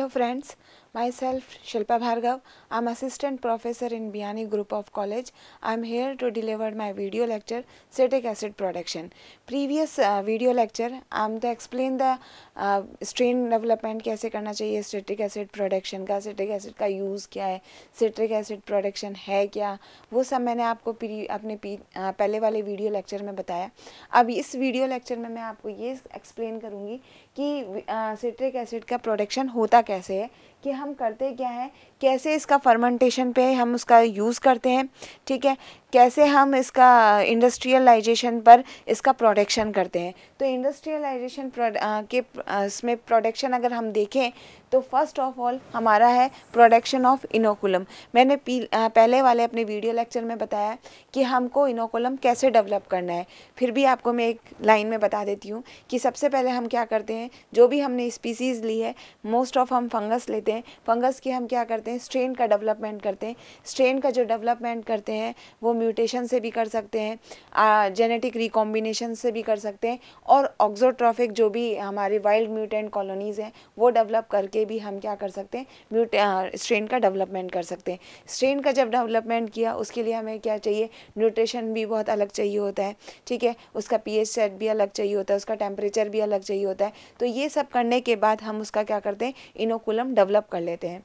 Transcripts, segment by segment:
Hello friends, myself Shilpa Bhargav. I'm assistant professor in Biyani Group of College. I'm here to deliver my video lecture citric acid production. Previous video lecture I'm to explain the strain development कैसे करना चाहिए citric acid production का, citric acid का use क्या है, citric acid production है क्या, वो सब मैंने आपको अपने पहले वाले वीडियो लेक्चर में बताया. अब इस वीडियो लेक्चर में मैं आपको ये एक्सप्लेन करूँगी कि सिट्रिक एसिड का प्रोडक्शन होता कैसे है, कि हम करते क्या है, कैसे इसका फर्मेंटेशन पे हम उसका यूज़ करते हैं, ठीक है, कैसे हम इसका इंडस्ट्रियलाइजेशन पर इसका प्रोडक्शन करते हैं. तो इंडस्ट्रियलाइजेशन के इसमें प्रोडक्शन अगर हम देखें तो फर्स्ट ऑफ ऑल हमारा है प्रोडक्शन ऑफ इनोकुलम. मैंने पहले वाले अपने वीडियो लेक्चर में बताया कि हमको इनोकुलम कैसे डेवलप करना है. फिर भी आपको मैं एक लाइन में बता देती हूँ कि सबसे पहले हम क्या करते हैं, जो भी हमने स्पीसीज़ ली है, मोस्ट ऑफ हम फंगस लेते हैं. फंगस की हम क्या करते हैं, स्ट्रेन का डेवलपमेंट करते हैं. स्ट्रेन का जो डेवलपमेंट करते हैं वो म्यूटेशन से भी कर सकते हैं, जेनेटिक रिकॉम्बिनेशन से भी कर सकते हैं, और ऑक्सोट्रॉफिक जो भी हमारे वाइल्ड म्यूटेंट कॉलोनीज़ हैं वो डेवलप करके भी हम क्या कर सकते हैं, स्ट्रेन का डेवलपमेंट कर सकते हैं. स्ट्रेन का जब डेवलपमेंट किया उसके लिए हमें क्या चाहिए, न्यूट्रिशन भी बहुत अलग चाहिए होता है, ठीक है, उसका पीएच सेट भी अलग चाहिए होता है, उसका टेम्परेचर भी अलग चाहिए होता है. तो ये सब करने के बाद हम उसका क्या करते हैं, इनोकुलम डेवलप कर लेते हैं.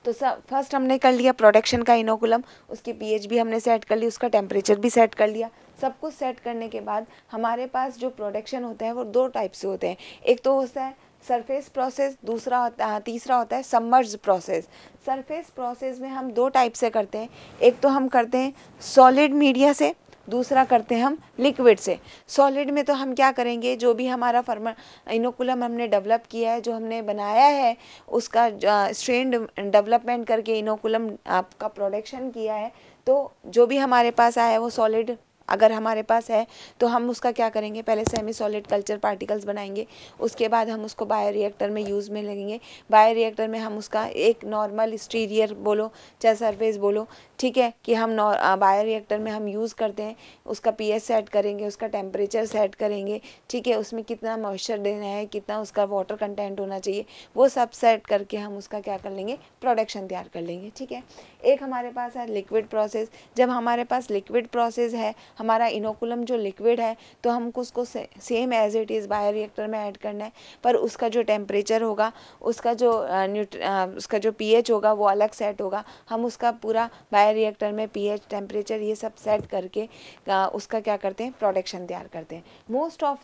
तो फर्स्ट हमने कर लिया प्रोडक्शन का इनोकुलम, उसकी पीएच भी हमने सेट कर ली, उसका टेम्परेचर भी सेट कर लिया. सब कुछ सेट करने के बाद हमारे पास जो प्रोडक्शन होता है वो दो टाइप से होते हैं. एक तो होता है सरफेस प्रोसेस, तीसरा होता है सबमर्ज प्रोसेस. सरफेस प्रोसेस में हम दो टाइप से करते हैं. एक तो हम करते हैं सॉलिड मीडिया से, दूसरा करते हैं हम लिक्विड से. सॉलिड में तो हम क्या करेंगे, जो भी हमारा इनोकुलम हमने डेवलप किया है, जो हमने बनाया है, उसका स्ट्रेन डेवलपमेंट करके इनोकुलम आपका प्रोडक्शन किया है, तो जो भी हमारे पास आया है वो सॉलिड अगर हमारे पास है तो हम उसका क्या करेंगे, पहले सेमी सॉलिड कल्चर पार्टिकल्स बनाएंगे. उसके बाद हम उसको बायोरिएक्टर में यूज़ में लगेंगे. बायोरिएक्टर में हम उसका एक नॉर्मल स्टीरियर बोलो चाहे सरफेस बोलो, ठीक है, कि हम बायोरिएक्टर में हम यूज़ करते हैं. उसका पीएच सेट करेंगे, उसका टेम्परेचर सेट करेंगे, ठीक है, उसमें कितना मॉइस्चर देना है, कितना उसका वाटर कंटेंट होना चाहिए, वो सब सेट करके हम उसका क्या कर लेंगे, प्रोडक्शन तैयार कर लेंगे. ठीक है, एक हमारे पास है लिक्विड प्रोसेस. जब हमारे पास लिक्विड प्रोसेस है, हमारा इनोकुलम जो लिक्विड है, तो हमको उसको same as it is bioreactor में ऐड करना है, पर उसका जो टेम्परेचर होगा, उसका जो पीएच होगा वो अलग सेट होगा. हम उसका पूरा बायोरिएक्टर में पीएच, टेम्परेचर ये सब सेट करके उसका क्या करते हैं, प्रोडक्शन तैयार करते हैं. मोस्ट ऑफ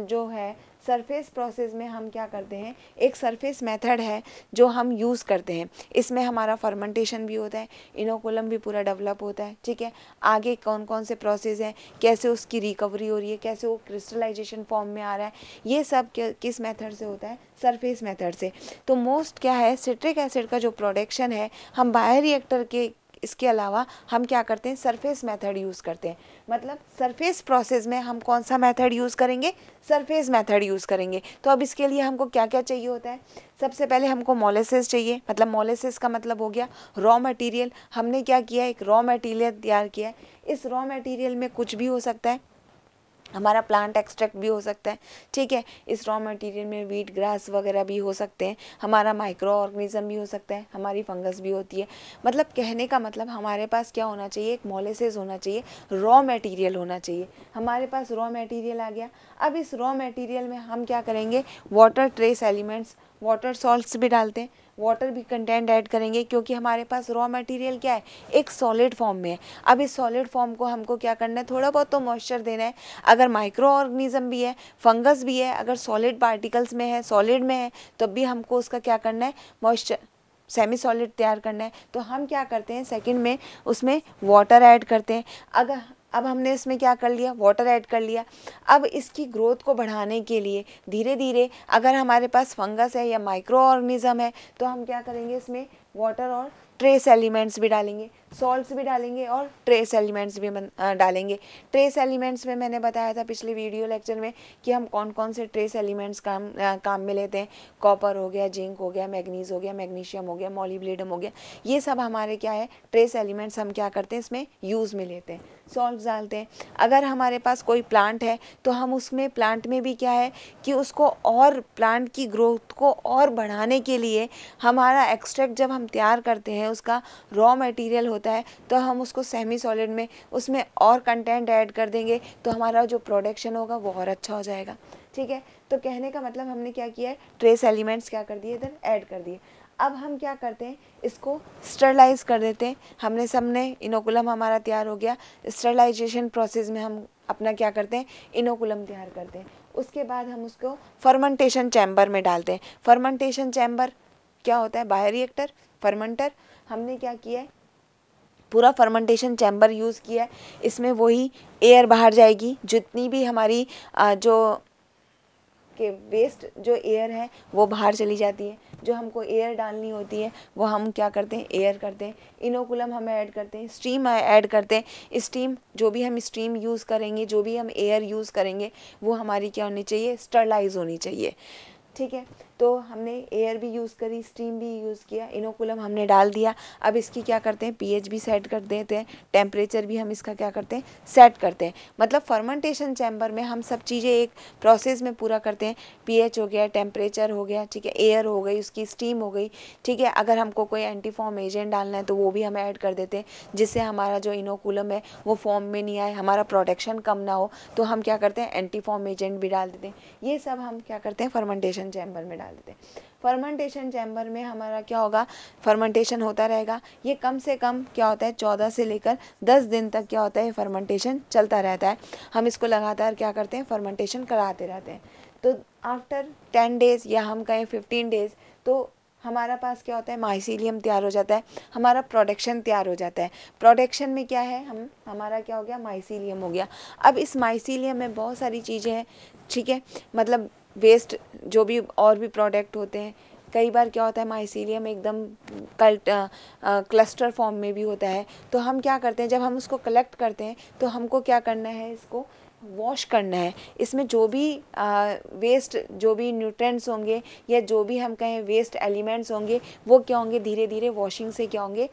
जो है सरफेस प्रोसेस में हम क्या करते हैं, एक सरफेस मेथड है जो हम यूज़ करते हैं. इसमें हमारा फर्मेंटेशन भी होता है, इनोकुलम भी पूरा डेवलप होता है. ठीक है, आगे कौन कौन से प्रोसेस हैं, कैसे उसकी रिकवरी हो रही है, कैसे वो क्रिस्टलाइजेशन फॉर्म में आ रहा है, ये सब किस मेथड से होता है, सरफेस मेथड से. तो मोस्ट क्या है, सिट्रिक एसिड का जो प्रोडक्शन है हम बायोरिएक्टर के इसके अलावा हम क्या करते हैं, सरफेस मेथड यूज़ करते हैं. मतलब सरफेस प्रोसेस में हम कौन सा मेथड यूज़ करेंगे, सरफेस मेथड यूज़ करेंगे. तो अब इसके लिए हमको क्या क्या चाहिए होता है, सबसे पहले हमको मोलेसिस चाहिए. मतलब मोलेसिस का मतलब हो गया रॉ मटेरियल. हमने क्या किया, एक रॉ मटेरियल तैयार किया है. इस रॉ मटेरियल में कुछ भी हो सकता है, हमारा प्लांट एक्सट्रैक्ट भी हो सकता है. ठीक है, इस रॉ मटेरियल में वीट ग्रास वगैरह भी हो सकते हैं, हमारा माइक्रो ऑर्गेनिज्म भी हो सकता है, हमारी फंगस भी होती है. मतलब कहने का मतलब हमारे पास क्या होना चाहिए, एक मोलेसिस होना चाहिए, रॉ मटेरियल होना चाहिए. हमारे पास रॉ मटेरियल आ गया. अब इस रॉ मटेरियल में हम क्या करेंगे, water trace elements, water salts भी डालते हैं, वाटर भी कंटेंट ऐड करेंगे, क्योंकि हमारे पास रॉ मटेरियल क्या है, एक सॉलिड फॉर्म में है. अब इस सॉलिड फॉर्म को हमको क्या करना है, थोड़ा बहुत तो मॉइस्चर देना है. अगर माइक्रो ऑर्गेनिज्म भी है, फंगस भी है, अगर सॉलिड पार्टिकल्स में है, सॉलिड में है, तब भी हमको उसका क्या करना है, मॉइस्चर सेमी सॉलिड तैयार करना है. तो हम क्या करते हैं, सेकंड में उसमें वाटर ऐड करते हैं. अब हमने इसमें क्या कर लिया, वाटर ऐड कर लिया. अब इसकी ग्रोथ को बढ़ाने के लिए धीरे धीरे अगर हमारे पास फंगस है या माइक्रो ऑर्गेनिज्म है, तो हम क्या करेंगे, इसमें वाटर और ट्रेस एलिमेंट्स भी डालेंगे, सॉल्ट्स भी डालेंगे और ट्रेस एलिमेंट्स भी डालेंगे. ट्रेस एलिमेंट्स में मैंने बताया था पिछले वीडियो लेक्चर में कि हम कौन कौन से ट्रेस एलिमेंट्स काम में लेते हैं. कॉपर हो गया, जिंक हो गया, मैग्नीज हो गया, मैग्नीशियम हो गया, मॉलिब्डेनम हो गया, ये सब हमारे क्या है, ट्रेस एलिमेंट्स हम क्या करते हैं, इसमें यूज़ में लेते हैं. सॉल्ट डालते हैं। अगर हमारे पास कोई प्लांट है तो हम उसमें प्लांट में भी क्या है कि उसको और प्लांट की ग्रोथ को और बढ़ाने के लिए हमारा एक्सट्रैक्ट जब हम तैयार करते हैं, उसका रॉ मटेरियल होता है, तो हम उसको सेमी सॉलिड में उसमें और कंटेंट ऐड कर देंगे तो हमारा जो प्रोडक्शन होगा वो और अच्छा हो जाएगा। ठीक है, तो कहने का मतलब हमने क्या किया है, ट्रेस एलिमेंट्स क्या कर दिए, इधर ऐड कर दिए। अब हम क्या करते हैं, इसको स्टरलाइज कर देते हैं। हमने सबने इनोकुलम हमारा तैयार हो गया। स्टरलाइजेशन प्रोसेस में हम अपना क्या करते हैं, इनोकुलम तैयार करते हैं। उसके बाद हम उसको फर्मेंटेशन चैम्बर में डालते हैं। फर्मेंटेशन चैम्बर क्या होता है, बायोरिएक्टर, फर्मेंटर। हमने क्या किया है, पूरा फर्मेंटेशन चैम्बर यूज़ किया है। इसमें वही एयर बाहर जाएगी, जितनी भी हमारी जो कि वेस्ट जो एयर है वो बाहर चली जाती है। जो हमको एयर डालनी होती है वो हम क्या करते हैं, एयर करते हैं। इनोकुलम हम ऐड करते हैं, स्टीम ऐड करते हैं। स्टीम, जो भी हम स्टीम यूज़ करेंगे, जो भी हम एयर यूज़ करेंगे, वो हमारी क्या होनी चाहिए, स्टरलाइज होनी चाहिए। ठीक है, तो हमने एयर भी यूज़ करी, स्टीम भी यूज़ किया, इनोकुलम हमने डाल दिया। अब इसकी क्या करते हैं, पीएच भी सेट कर देते हैं, टेम्परेचर भी हम इसका क्या करते हैं, सेट करते हैं। मतलब फर्मेंटेशन चैम्बर में हम सब चीज़ें एक प्रोसेस में पूरा करते हैं। पीएच हो गया, टेम्परेचर हो गया, ठीक है, एयर हो गई, उसकी स्टीम हो गई। ठीक है, अगर हमको कोई एंटीफॉर्म एजेंट डालना है तो वो भी हम ऐड कर देते हैं, जिससे हमारा जो इनोकुलम है वो फॉर्म में नहीं आए, हमारा प्रोडक्शन कम ना हो। तो हम क्या करते हैं, एंटीफॉर्म एजेंट भी डाल देते हैं। ये सब हम क्या करते हैं, फर्मेंटेशन चैम्बर में डाल देते हैं। फर्मेंटेशन चैम्बर में हमारा क्या होगा, फर्मेंटेशन होता रहेगा। ये कम से कम क्या होता है, 14 से लेकर 10 दिन तक क्या होता है, फर्मेंटेशन चलता रहता है। हम इसको लगातार क्या करते हैं, फर्मेंटेशन कराते रहते हैं। तो आफ्टर 10 डेज़ या हम कहें 15 डेज़, तो हमारा पास क्या होता है, माइसीलियम तैयार हो जाता है, हमारा प्रोडक्शन तैयार हो जाता है। प्रोडक्शन में क्या है, हमारा क्या हो गया, माइसीलियम हो गया। अब इस माइसीलियम में बहुत सारी चीज़ें हैं। ठीक है, मतलब वेस्ट जो भी और भी प्रोडक्ट होते हैं, कई बार क्या होता है, माइसीलियम एकदम क्लस्टर फॉर्म में भी होता है। तो हम क्या करते हैं, जब हम उसको कलेक्ट करते हैं तो हमको क्या करना है, इसको वॉश करना है। इसमें जो भी वेस्ट, जो भी न्यूट्रेंट्स होंगे या जो भी हम कहें वेस्ट एलिमेंट्स होंगे, वो क्या होंगे, धीरे धीरे वॉशिंग से क्या होंगे,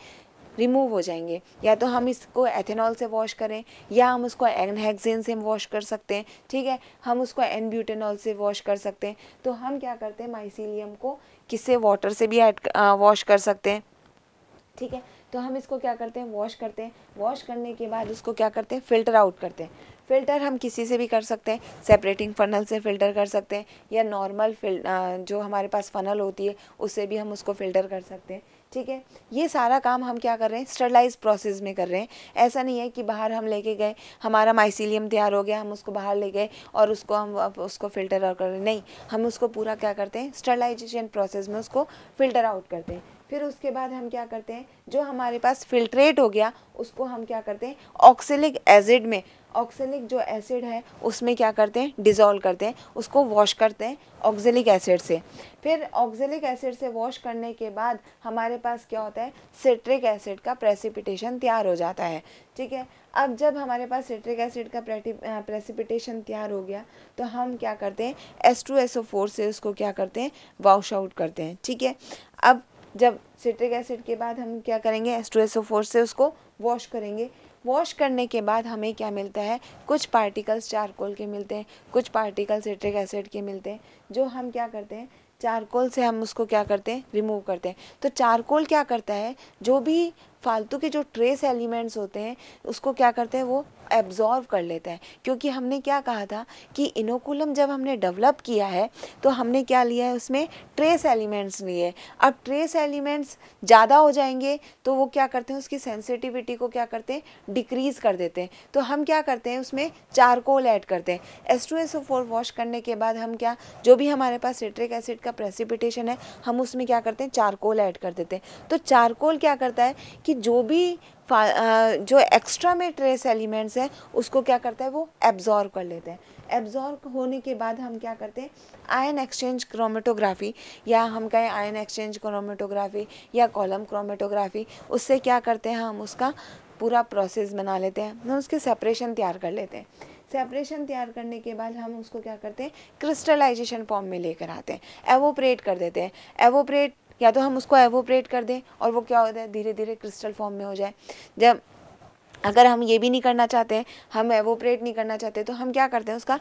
रिमूव हो जाएंगे। या तो हम इसको एथेनॉल से वॉश करें, या हम उसको एनहेक्सेन से वॉश कर सकते हैं। ठीक है, हम उसको एन ब्यूटेनॉल से वॉश कर सकते हैं। तो हम क्या करते हैं, माइसीलियम को किससे, वाटर से भी वॉश कर सकते हैं। ठीक है, तो हम इसको क्या करते हैं, वॉश करते हैं। वॉश करने के बाद उसको क्या करते हैं, फ़िल्टर आउट करते हैं। फ़िल्टर हम किसी से भी कर सकते हैं, सेपरेटिंग फ़नल से फ़िल्टर कर सकते हैं, या नॉर्मल जो हमारे पास फ़नल होती है उससे भी हम उसको फ़िल्टर कर सकते हैं। ठीक है, ये सारा काम हम क्या कर रहे हैं, स्टरलाइज प्रोसेस में कर रहे हैं। ऐसा नहीं है कि बाहर हम लेके गए, हमारा माइसीलियम तैयार हो गया, हम उसको बाहर ले गए और उसको हम अब उसको फ़िल्टर आउट कर रहे हैं। नहीं, हम उसको पूरा क्या करते हैं, स्टरलाइजेशन प्रोसेस में उसको फ़िल्टर आउट करते हैं। फिर उसके बाद हम क्या करते हैं, जो हमारे पास फिल्ट्रेट हो गया उसको हम क्या करते हैं, ऑक्सैलिक एसिड में, ऑक्सैलिक जो एसिड है उसमें क्या करते हैं, डिज़ोल्व करते हैं, उसको वॉश करते हैं ऑक्सैलिक एसिड से। फिर ऑक्सैलिक एसिड से वॉश करने के बाद हमारे पास क्या होता है, सिट्रिक एसिड का प्रेसिपिटेशन तैयार हो जाता है। ठीक है, अब जब हमारे पास सिट्रिक एसिड का प्रेसिपिटेशन तैयार हो गया तो हम क्या करते हैं, H2SO4 से उसको क्या करते हैं, वॉश आउट करते हैं। ठीक है, अब जब सिट्रिक एसिड के बाद हम क्या करेंगे, H2SO4 से उसको वॉश करेंगे। वॉश करने के बाद हमें क्या मिलता है, कुछ पार्टिकल्स चारकोल के मिलते हैं, कुछ पार्टिकल सिट्रिक एसिड के मिलते हैं, जो हम क्या करते हैं, चारकोल से हम उसको क्या करते हैं, रिमूव करते हैं। तो चारकोल क्या करता है, जो भी फालतू के जो ट्रेस एलिमेंट्स होते हैं उसको क्या करते हैं, वो एब्जॉर्व कर लेता है। क्योंकि हमने क्या कहा था कि इनोकुलम जब हमने डेवलप किया है तो हमने क्या लिया है, उसमें ट्रेस एलिमेंट्स लिए। अब ट्रेस एलिमेंट्स ज़्यादा हो जाएंगे तो वो क्या करते हैं, उसकी सेंसिटिविटी को क्या करते हैं, डिक्रीज़ कर देते हैं। तो हम क्या करते हैं, उसमें चारकोल ऐड करते हैं। H2SO4 वॉश करने के बाद हम क्या, जो भी हमारे पास सिट्रिक एसिड का प्रेसिपिटेशन है हम उसमें क्या करते हैं, चारकोल ऐड कर देते हैं। तो चारकोल क्या करता है कि जो भी जो एक्स्ट्रा में ट्रेस एलिमेंट्स हैं उसको क्या करता है, वो एब्जॉर्व कर लेते हैं। एब्जॉर्व होने के बाद हम क्या करते हैं, आयन एक्सचेंज क्रोमेटोग्राफी, या हम कहें आयन एक्सचेंज क्रोमेटोग्राफी या कॉलम क्रोमेटोग्राफी, उससे क्या करते हैं, हम उसका पूरा प्रोसेस बना लेते हैं, हम उसके सेपरेशन तैयार कर लेते हैं। सेपरेशन तैयार करने के बाद हम उसको क्या करते हैं, क्रिस्टलाइजेशन फॉर्म में लेकर आते हैं, एवोपरेट कर देते हैं। एवोपरेट, या तो हम उसको एवोपरेट कर दें और वो क्या होता है, धीरे धीरे क्रिस्टल फॉर्म में हो जाए। जब अगर हम ये भी नहीं करना चाहते, हम एवोपरेट नहीं करना चाहते, तो हम क्या करते हैं उसका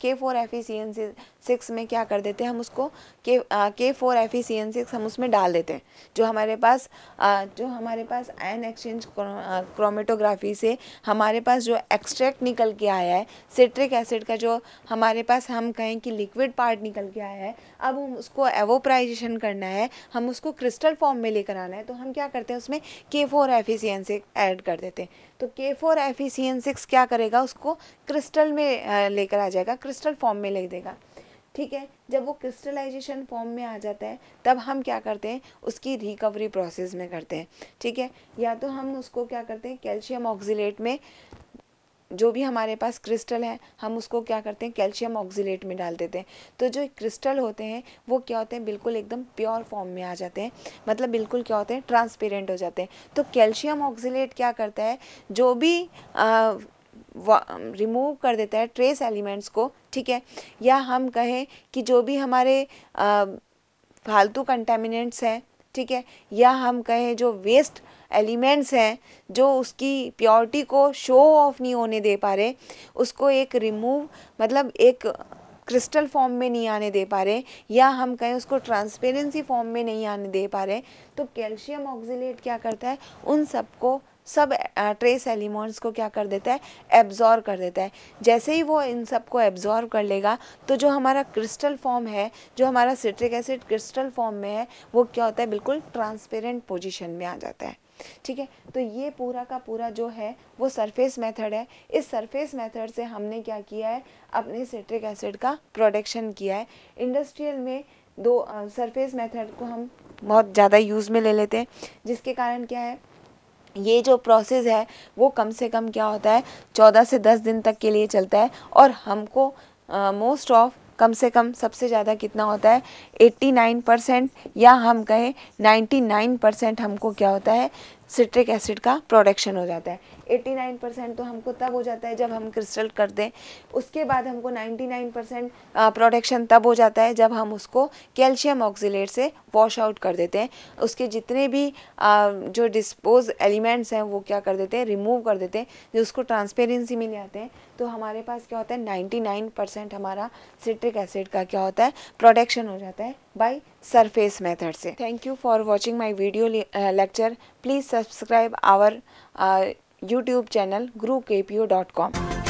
K4FeCN6 में क्या कर देते हैं, हम उसको K4FeCN6 हम उसमें डाल देते हैं। जो हमारे पास आयन एक्सचेंज क्रोमेटोग्राफी से हमारे पास जो एक्सट्रैक्ट निकल के आया है सिट्रिक एसिड का, जो हमारे पास हम कहें कि लिक्विड पार्ट निकल के आया है, अब हम उसको एवोपराइजेशन करना है, हम उसको क्रिस्टल फॉर्म में लेकर आना है, तो हम क्या करते हैं उसमें K4FeCN6 ऐड कर देते हैं। तो K4FeCN6 क्या करेगा, उसको क्रिस्टल में लेकर आ जाएगा, क्रिस्टल फॉर्म में ले देगा। ठीक है, जब वो क्रिस्टलाइजेशन फॉर्म में आ जाता है तब हम क्या करते हैं, उसकी रिकवरी प्रोसेस में करते हैं। ठीक है, या तो हम उसको क्या करते हैं, कैल्शियम ऑक्सीलेट में, जो भी हमारे पास क्रिस्टल है हम उसको क्या करते हैं, कैल्शियम ऑक्सीलेट में डाल देते हैं। तो जो क्रिस्टल होते हैं वो क्या होते हैं, बिल्कुल एकदम प्योर फॉर्म में आ जाते हैं, मतलब बिल्कुल क्या होते हैं, ट्रांसपेरेंट हो जाते हैं। तो कैल्शियम ऑक्सीलेट क्या करता है, जो भी रिमूव कर देता है ट्रेस एलिमेंट्स को। ठीक है, या हम कहें कि जो भी हमारे फालतू कंटेमिनेंट्स हैं, ठीक है, या हम कहें जो वेस्ट एलिमेंट्स हैं जो उसकी प्योरिटी को शो ऑफ नहीं होने दे पा रहे, उसको एक रिमूव, मतलब एक क्रिस्टल फॉर्म में नहीं आने दे पा रहे, या हम कहें उसको ट्रांसपेरेंसी फॉर्म में नहीं आने दे पा रहे, तो कैल्शियम ऑक्सीलेट क्या करता है, उन सबको, सब ट्रेस एलिमेंट्स को क्या कर देता है, एब्जॉर्ब कर देता है। जैसे ही वो इन सबको एब्जॉर्ब कर लेगा तो जो हमारा क्रिस्टल फॉर्म है, जो हमारा सिट्रिक एसिड क्रिस्टल फॉर्म में है, वो क्या होता है, बिल्कुल ट्रांसपेरेंट पोजीशन में आ जाता है। ठीक है, तो ये पूरा का पूरा जो है वो सरफेस मेथड है। इस सरफेस मेथड से हमने क्या किया है, अपने सिट्रिक एसिड का प्रोडक्शन किया है। इंडस्ट्रियल में दो सरफेस मेथड को हम बहुत ज़्यादा यूज़ में ले लेते हैं, जिसके कारण क्या है, ये जो प्रोसेस है वो कम से कम क्या होता है, 14 से 10 दिन तक के लिए चलता है। और हमको मोस्ट ऑफ, कम से कम सबसे ज़्यादा कितना होता है, 89% या हम कहें 99% हमको क्या होता है, सिट्रिक एसिड का प्रोडक्शन हो जाता है। 89% तो हमको तब हो जाता है जब हम क्रिस्टल कर दें, उसके बाद हमको 99% प्रोडक्शन तब हो जाता है जब हम उसको कैल्शियम ऑक्सीलेट से वॉश आउट कर देते हैं। उसके जितने भी जो डिस्पोज एलिमेंट्स हैं वो क्या कर देते हैं, रिमूव कर देते हैं, जो उसको ट्रांसपेरेंसी में ले आते हैं। तो हमारे पास क्या होता है, 99% हमारा सिट्रिक एसिड का क्या होता है, प्रोडक्शन हो जाता है बाय सरफेस मेथड से। Thank you for watching my video lecture. Please subscribe our YouTube channel guruKPO.com.